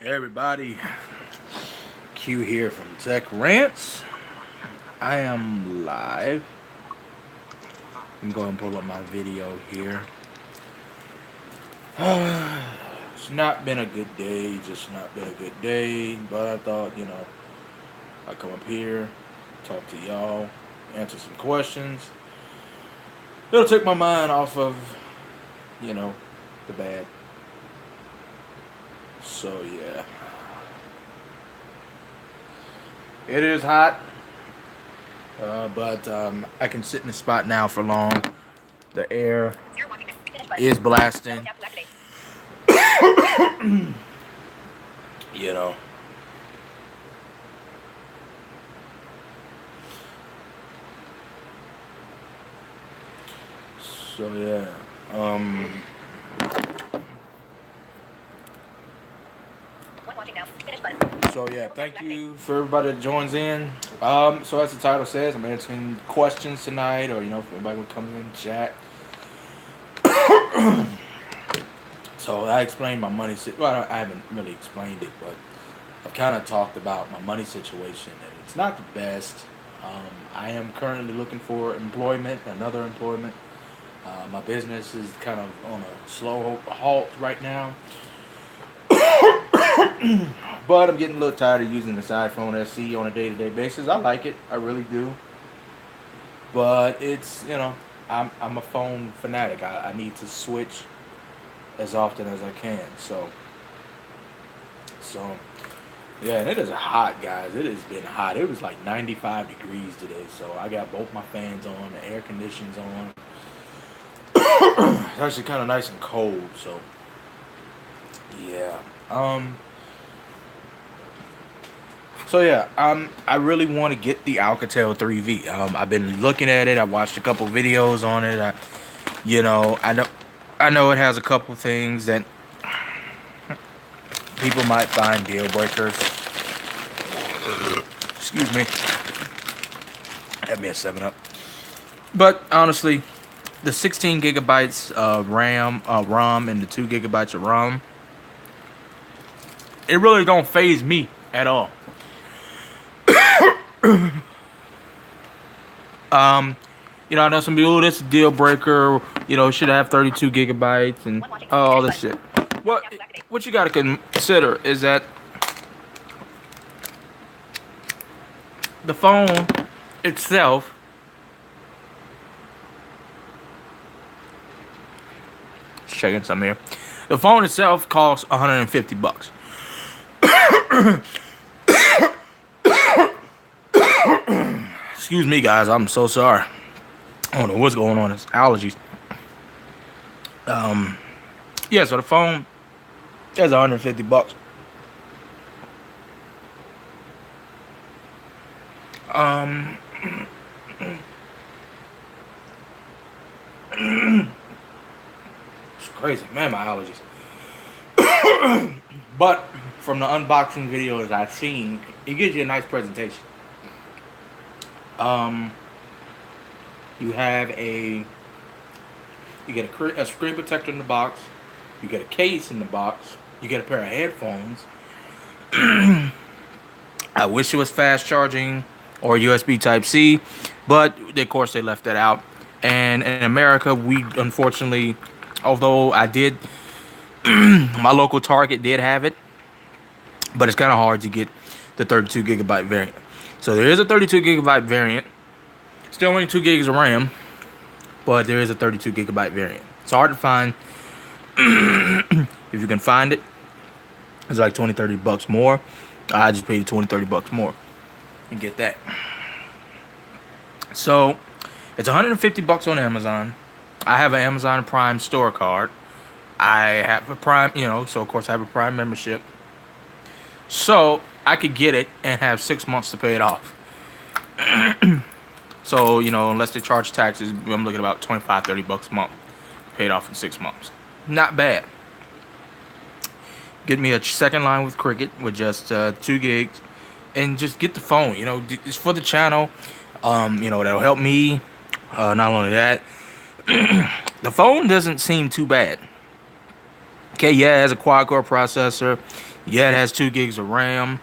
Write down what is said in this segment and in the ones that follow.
Hey everybody, Q here from Tech Rants. I am live. You can go ahead and pull up my video here. It's not been a good day, just not been a good day. But I thought, I'd come up here, talk to y'all, answer some questions. It'll take my mind off of, you know, the bad. So yeah, it is hot. But I can sit in the spot now for long. The air is blasting. You know. So yeah. So yeah, thank you for everybody that joins in. So as the title says, I'm answering questions tonight, or if anybody would come in and chat. So I explained my money. Well, I haven't really explained it, but I've kind of talked about my money situation, and it's not the best. I am currently looking for employment, another employment. My business is kind of on a slow halt right now, but I'm getting a little tired of using this iPhone SE on a day-to-day basis. I like it, I really do, but I'm a phone fanatic. I need to switch as often as I can. So yeah, and it is hot, guys. It has been hot. It was like 95 degrees today, so I got both my fans on, the air conditioning's on. It's actually kind of nice and cold, so yeah. So yeah, I really want to get the Alcatel 3V. I've been looking at it. I watched a couple videos on it. I know it has a couple things that people might find deal breakers. Excuse me. Have me a 7-Up. But honestly, the 16 gigabytes of ROM, and the 2 gigabytes of ROM, it really don't phase me at all. I know some people, this is a deal breaker. Should have 32 gigabytes and all this shit. What you gotta consider is that the phone itself checking some here. The phone itself costs $150. Excuse me, guys. I'm so sorry. I don't know what's going on. It's allergies. Yeah. So the phone is $150. It's crazy, man. My allergies. But from the unboxing videos I've seen, it gives you a nice presentation. You have you get a screen protector in the box. You get a case in the box. You get a pair of headphones. I wish it was fast charging or USB Type C, but of course they left that out. And in America, we unfortunately, although I did, my local Target did have it, but it's kind of hard to get the 32 gigabyte variant. So there is a 32 gigabyte variant. Still only 2 gigs of RAM, but there is a 32 gigabyte variant. It's hard to find. If you can find it, it's like $20-30 more. I just paid $20-30 more and get that. So it's $150 on Amazon. I have an Amazon Prime store card. I have a Prime, so of course I have a Prime membership. So I could get it and have 6 months to pay it off. So, unless they charge taxes, I'm looking at about $25-30 a month. Paid off in 6 months. Not bad. Get me a second line with Cricket with just 2 gigs. And just get the phone, it's for the channel. That'll help me. Not only that, the phone doesn't seem too bad. Okay, yeah, it has a quad-core processor. Yeah, it has 2 gigs of RAM.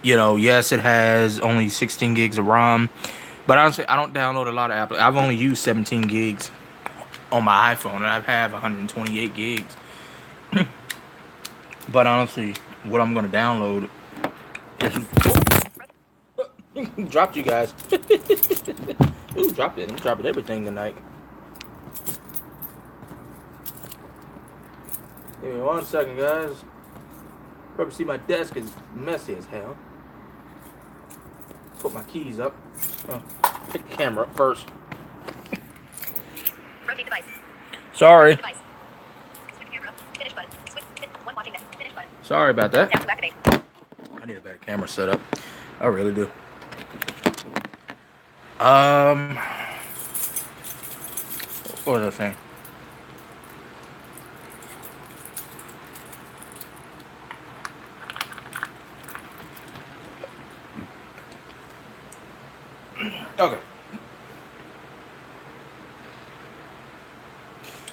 Yes, it has only 16 gigs of RAM. But honestly, I don't download a lot of apps. I've only used 17 gigs on my iPhone, and I have 128 gigs. But honestly, what I'm gonna download is dropped you guys. Ooh, dropped it. I'm dropping everything tonight. Give me 1 second, guys. Probably see my desk is messy as hell. Put my keys up. Oh, pick the camera up first. Rotate device. Sorry. Device. Switch camera up. Finish button. Switch. One watching this. Finish button. Sorry about that. Tap to activate. I need a better camera setup. I really do. Um, what was I saying? Okay.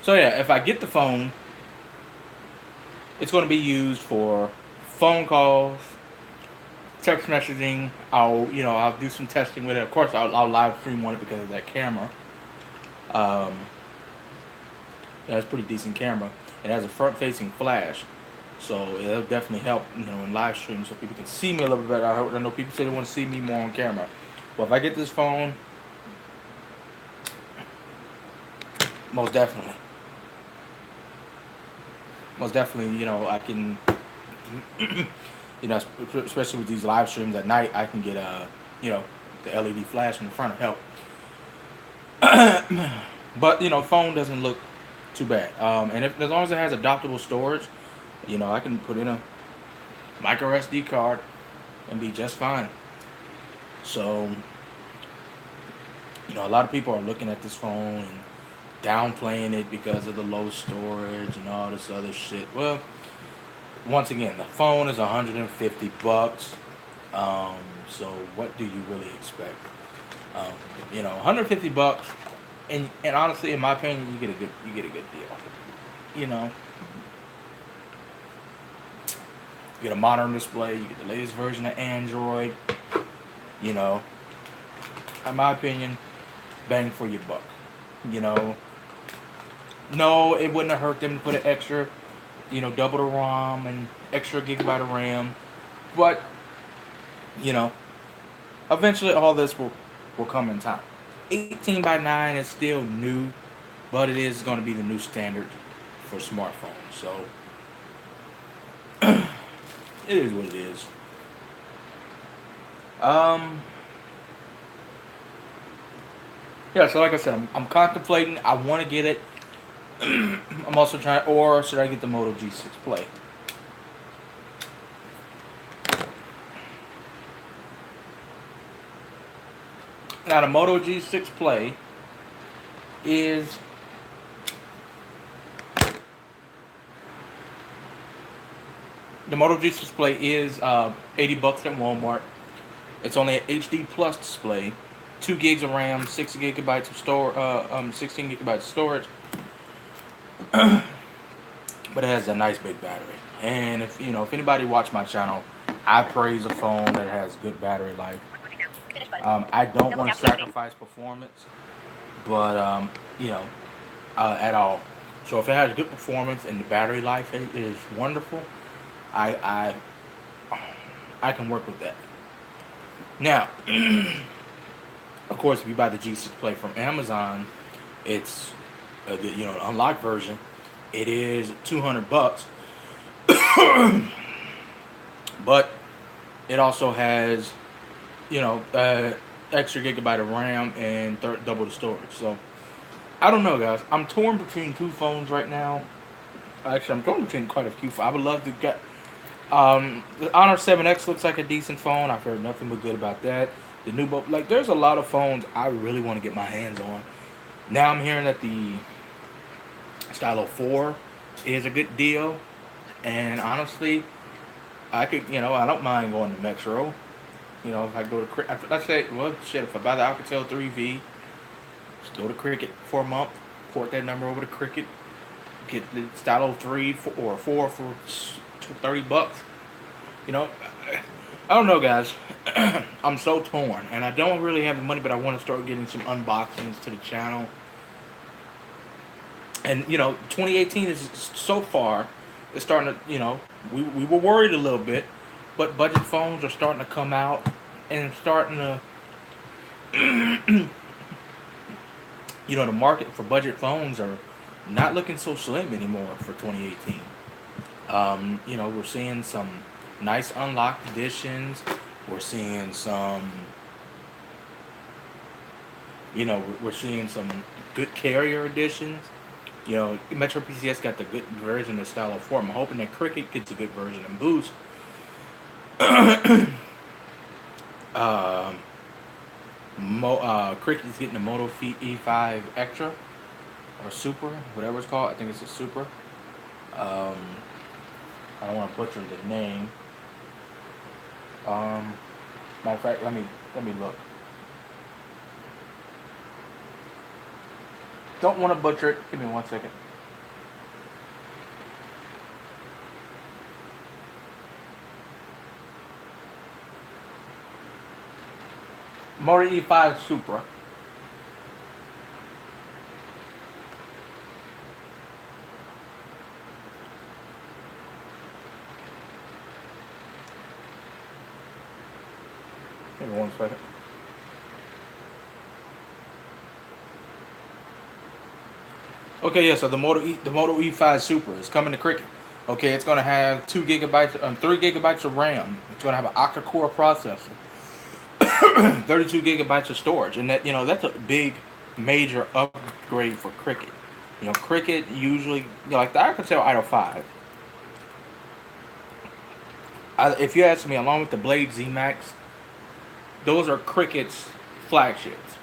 So yeah, if I get the phone, it's going to be used for phone calls, text messaging. I'll do some testing with it. Of course, I'll live stream on it because of that camera. Um, that's a pretty decent camera. It has a front-facing flash, so it'll definitely help, in live stream so people can see me a little bit better. I know people say they want to see me more on camera. Well, if I get this phone, most definitely, I can, especially with these live streams at night, I can get the LED flash in the front to help. But phone doesn't look too bad. And as long as it has adaptable storage, I can put in a micro SD card and be just fine. So, a lot of people are looking at this phone and downplaying it because of the low storage and all this other shit. Well, once again, the phone is $150. So what do you really expect? 150 bucks, and honestly, in my opinion, you get a good deal. You know, you get a modern display, you get the latest version of Android. You know, in my opinion, bang for your buck. You know, no, it wouldn't have hurt them to put an extra, double the ROM and extra gigabyte of RAM. But you know, eventually all this will come in time. 18 by 9 is still new, but it is going to be the new standard for smartphones. So it is what it is. Um, yeah. So like I said, I'm contemplating. I want to get it. I'm also trying, or should I get the Moto G6 Play? Now the Moto G6 Play is the Moto G6 Play is $80 at Walmart. It's only an HD Plus display, 2 gigs of RAM, 16 gigabytes of storage, but it has a nice big battery. And if anybody watch my channel, I praise a phone that has good battery life. I don't want to sacrifice performance, but at all. So if it has good performance and the battery life is wonderful, I I can work with that. Now, of course, if you buy the G6 Play from Amazon, it's the unlocked version. It is $200, but it also has extra gigabyte of RAM and double the storage. So I don't know, guys. I'm torn between two phones right now. Actually, I'm torn between quite a few. I would love to get. The Honor 7X looks like a decent phone. I've heard nothing but good about that. The new, there's a lot of phones I really want to get my hands on. Now I'm hearing that the Stylo 4 is a good deal, and honestly, I could, I don't mind going to Metro. If I go to, let's say, well, shit, if I buy the Alcatel 3V, just go to Cricket for a month, port that number over to Cricket, get the Stylo 3 or 4 for $30. You know, I don't know, guys. I'm so torn, and I don't really have the money, but I want to start getting some unboxings to the channel. And 2018 is so far. It's starting to, we were worried a little bit, but budget phones are starting to come out and starting to, the market for budget phones are not looking so slim anymore for 2018. We're seeing some nice unlocked editions. We're seeing some, we're seeing some good carrier editions. Metro PCS got the good version of Stylo 4. I'm hoping that Cricket gets a good version and Boost. Cricket's getting the Moto E5 Extra or Super, whatever it's called. I think it's a Super. I don't want to butcher the name. Matter of fact, let me look. Don't want to butcher it. Give me 1 second. Moto E5 Supra. Give me 1 second. Okay, yeah. So the Moto E5 Supra is coming to Cricket. Okay, it's gonna have 3 gigabytes of RAM. It's gonna have an octa-core processor, 32 gigabytes of storage, and that's a big, major upgrade for Cricket. Cricket usually, like the Alcatel Idol 5. If you ask me, along with the Blade Z Max, those are Cricket's flagships.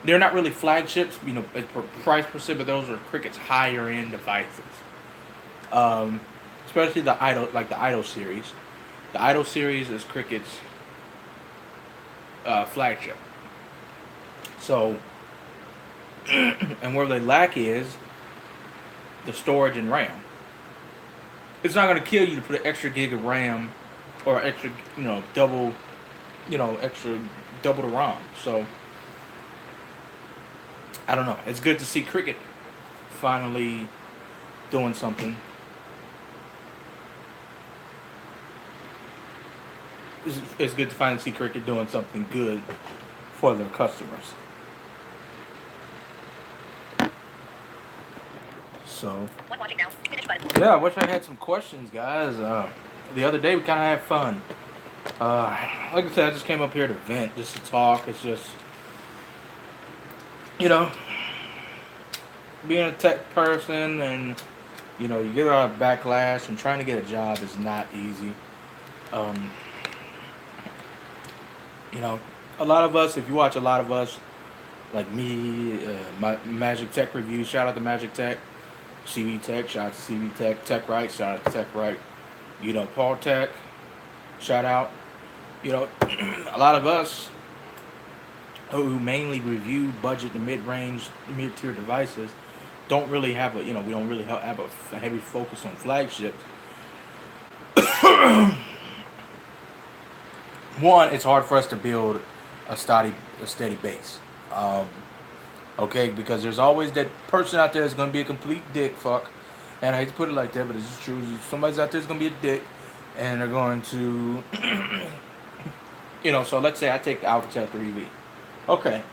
They're not really flagships, price per se, but those are Cricket's higher end devices. Especially the Idol series. The Idol series is Cricket's flagship. So, and where they lack is the storage and RAM. It's not going to kill you to put an extra gig of RAM or extra, double the ROM. So, I don't know. It's good to see Cricket finally doing something. It's good to finally see Cricket doing something good for their customers. So, yeah, I wish I had some questions, guys. The other day we kind of had fun. Like I said, I just came up here to vent, just to talk. It's just, being a tech person, and you get a lot of backlash, and trying to get a job is not easy. A lot of us, if you watch a lot of us, like me, my Magic Tech reviews, shout out to Magic Tech, CV Tech, shout out to CV Tech, Tech Right, shout out to Tech Right, Paul Tech, shout out. A lot of us who mainly review budget and mid-range, mid-tier devices don't really have we don't really have a heavy focus on flagships. One, it's hard for us to build a steady base. Okay, because there's always that person out there that's going to be a complete dick fuck. And I hate to put it like that, but it's true. Somebody's out there that's going to be a dick, and they're going to, so let's say I take the Alcatel 3V. Okay.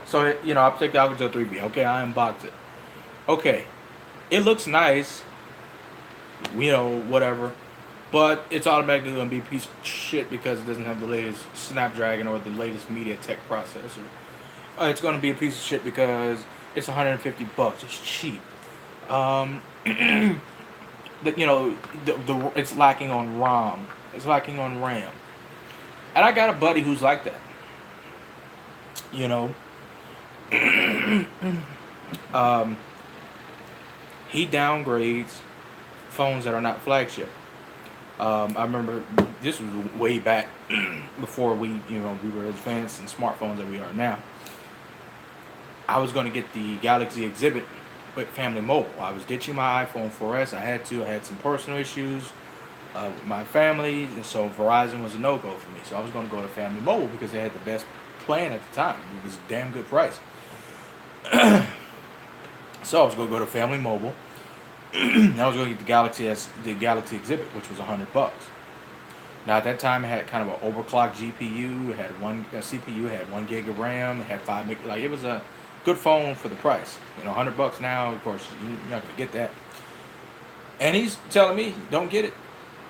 So, I'll take the Alcatel 3V. Okay, I unbox it. Okay. It looks nice, whatever, but it's automatically going to be a piece of shit because it doesn't have the latest Snapdragon or the latest MediaTek processor. It's going to be a piece of shit because it's $150. It's cheap. It's lacking on ROM. It's lacking on RAM. And I got a buddy who's like that. He downgrades phones that are not flagship. I remember this was way back before we were advanced in smartphones that we are now. I was going to get the Galaxy Exhibit with Family Mobile. I was ditching my iPhone 4S. I had to. I had some personal issues with my family, and so Verizon was a no-go for me. So I was going to go to Family Mobile because they had the best plan at the time. It was a damn good price. So I was going to go to Family Mobile. And I was going to get the Galaxy Exhibit, which was $100. Now at that time, it had kind of an overclocked GPU. It had one CPU. It had 1 gig of RAM. It had 5 meg. Like it was a good phone for the price. $100 now. Of course, you're not gonna get that. And he's telling me, don't get it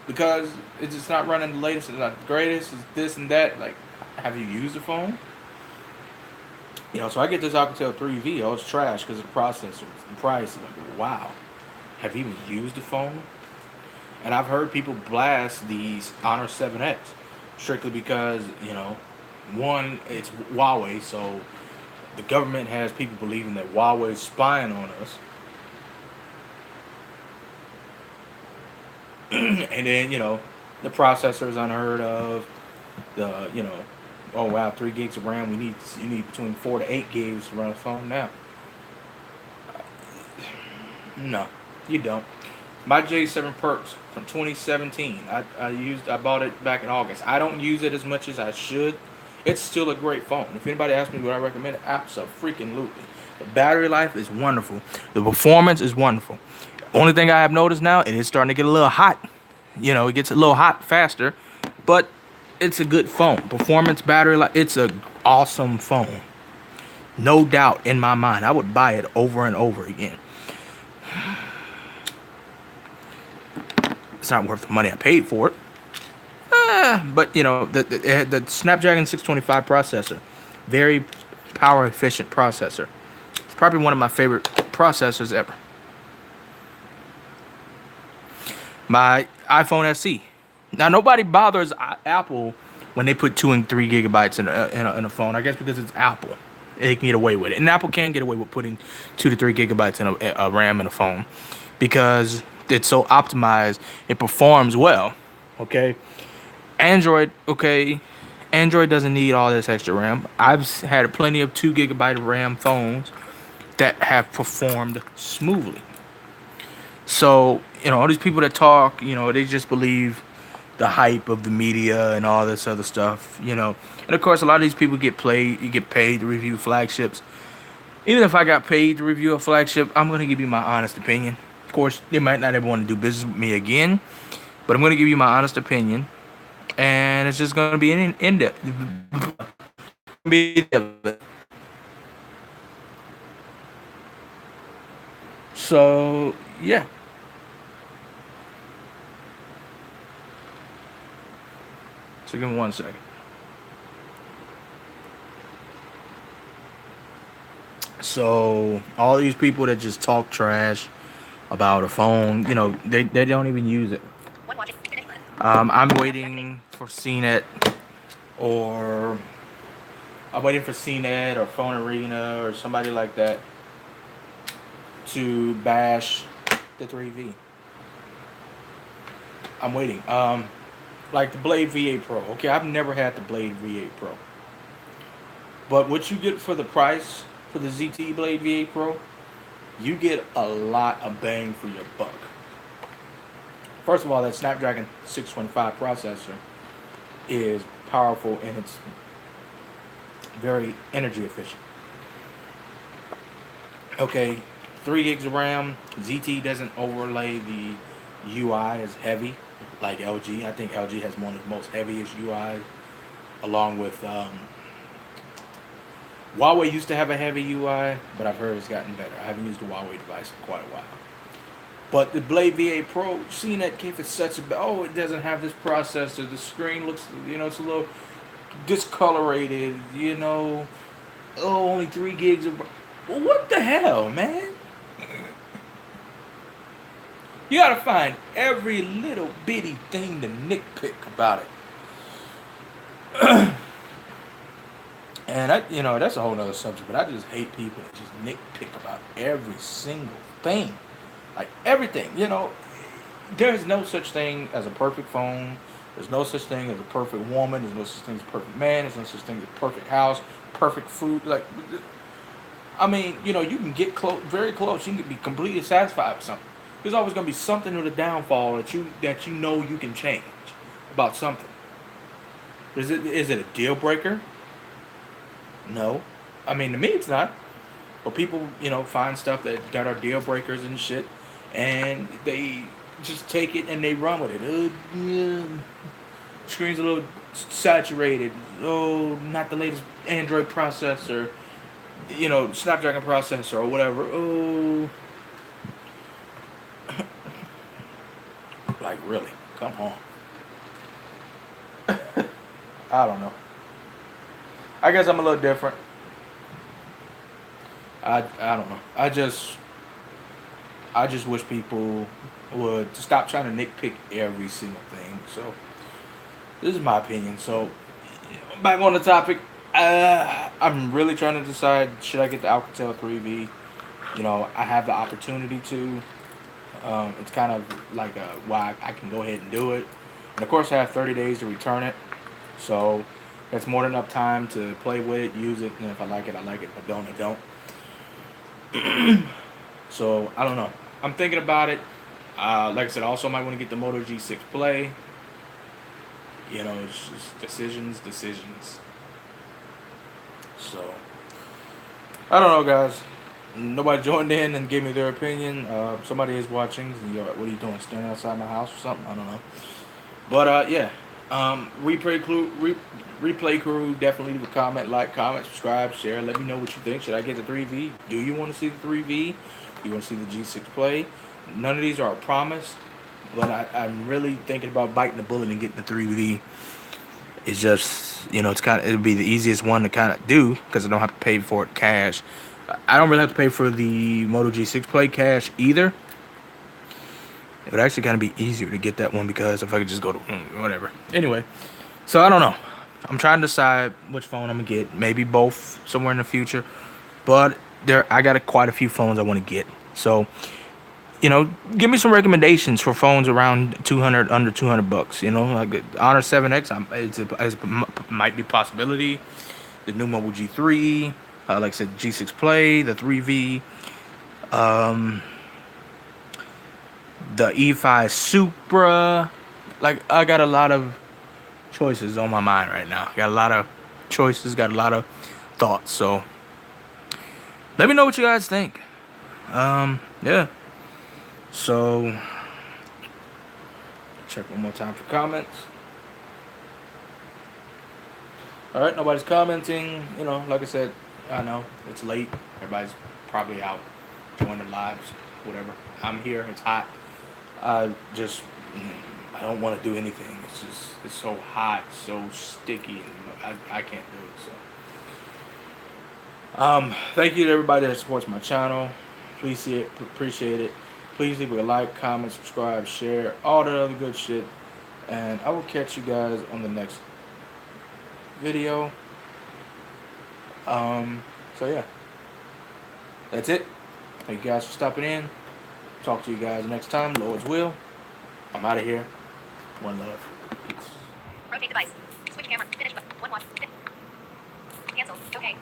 because it's just not running the latest. It's not the greatest. It's this and that. Like, have you used the phone? So I get this Alcatel 3V. Oh, it's trash because of the processor, the price. Like, wow. Have you even used the phone? And I've heard people blast these Honor 7X strictly because, one, it's Huawei, so the government has people believing that Huawei is spying on us. And then, the processor is unheard of. Oh wow, 3 gigs of RAM. You need between 4 to 8 gigs to run a phone now. No, you don't. My J7 Perks from 2017. I bought it back in August. I don't use it as much as I should. It's still a great phone. If anybody asks me what I recommend, absolutely. The battery life is wonderful. The performance is wonderful. Only thing I have noticed now, it is starting to get a little hot. It gets a little hot faster, but it's a good phone. Performance, battery life, it's an awesome phone. No doubt in my mind. I would buy it over and over again. It's not worth the money I paid for it. But the Snapdragon 625 processor, very power efficient processor. It's probably one of my favorite processors ever. My iPhone SE. Now nobody bothers Apple when they put 2 and 3 gigabytes in a phone. I guess because it's Apple, they can get away with it, and Apple can get away with putting 2 to 3 gigabytes in a RAM in a phone because it's so optimized. It performs well. Okay. Android doesn't need all this extra RAM. I've had plenty of 2 gigabyte RAM phones that have performed smoothly. So all these people that talk, they just believe the hype of the media and all this other stuff. And of course a lot of these people get paid to review flagships. Even if I got paid to review a flagship, I'm going to give you my honest opinion. Of course, they might not ever want to do business with me again, but I'm going to give you my honest opinion, and it's just going to be an in-depth. So, yeah. So give me 1 second. So all these people that just talk trash about a phone, they don't even use it. I'm waiting for CNET or Phone Arena or somebody like that to bash the 3V. I'm waiting. Like the Blade V8 Pro. Okay, I've never had the Blade V8 Pro. But what you get for the price for the ZT Blade V8 Pro, you get a lot of bang for your buck. First of all, that Snapdragon 625 processor is powerful and it's very energy efficient. Okay, 3 gigs of RAM. ZT doesn't overlay the UI as heavy like LG. I think LG has one of the most heaviest UI, along with Huawei used to have a heavy UI, but I've heard it's gotten better. I haven't used a Huawei device in quite a while. But the Blade V8 Pro, seeing that came for such a it doesn't have this processor. The screen looks, it's a little discolorated. Only 3 gigs of. Well, what the hell, man? You gotta find every little bitty thing to nitpick about it. And that's a whole nother subject, but I just hate people that just nitpick about every single thing. Like everything, there's no such thing as a perfect phone. There's no such thing as a perfect woman. There's no such thing as a perfect man. There's no such thing as a perfect house, perfect food. Like, I mean, you know, you can get close, very close. You can be completely satisfied with something. There's always going to be something with a downfall that you know you can change about something. Is it a deal breaker? No. I mean, to me, it's not. But people, you know, find stuff that are deal breakers and shit, and they just take it and they run with it. Yeah, screen's a little saturated. Oh, not the latest Android processor. You know, Snapdragon processor or whatever. Oh, like really? Come on. I don't know. I guess I'm a little different. I don't know. I just wish people would stop trying to nitpick every single thing. So this is my opinion. So back on the topic, I'm really trying to decide, should I get the Alcatel 3V? You know, I have the opportunity to. It's kind of like why I can go ahead and do it. And of course, I have 30 days to return it. So that's more than enough time to play with it, use it, and if I like it, I like it. If I don't, I don't. So I don't know. I'm thinking about it. Like I said, I also might want to get the Moto G6 Play. You know, it's just decisions. So I don't know, guys. Nobody joined in and gave me their opinion. Somebody is watching. What are you doing? Standing outside my house or something? I don't know. But yeah. Replay crew, definitely leave a comment, subscribe, share. Let me know what you think. Should I get the 3V? Do you want to see the 3V? Do you want to see the G6 Play? None of these are a promise, but I'm really thinking about biting the bullet and getting the 3V. It's just, you know, it'll be the easiest one to kind of do because I don't have to pay for it cash. I don't really have to pay for the Moto G6 Play cash either. It would actually kind of be easier to get that one because if I could just go to whatever. Anyway, so I don't know. I'm trying to decide which phone I'm gonna get. Maybe both somewhere in the future. But I got quite a few phones I want to get. So, you know, give me some recommendations for phones around 200, under 200 bucks. You know, like the Honor 7X, might be a possibility. The new Mobile G3, like I said, G6 Play, the 3V. The E5 Supra. Like, I got a lot of choices on my mind right now. Got a lot of choices, got a lot of thoughts. So let me know what you guys think. Yeah. So check one more time for comments. Alright, nobody's commenting. You know, like I said, I know it's late. Everybody's probably out joining the lives, whatever. I'm here, it's hot. I don't want to do anything. It's so hot, so sticky, and I can't do it. So, thank you to everybody that supports my channel. Please see it, appreciate it. Please leave a like, comment, subscribe, share, all that other good shit. And I will catch you guys on the next video. So yeah, that's it. Thank you guys for stopping in. Talk to you guys next time. Lord's will. I'm out of here. One love. Peace. Rotate device. Switch camera. Finish button. One watch. Cancel. Okay.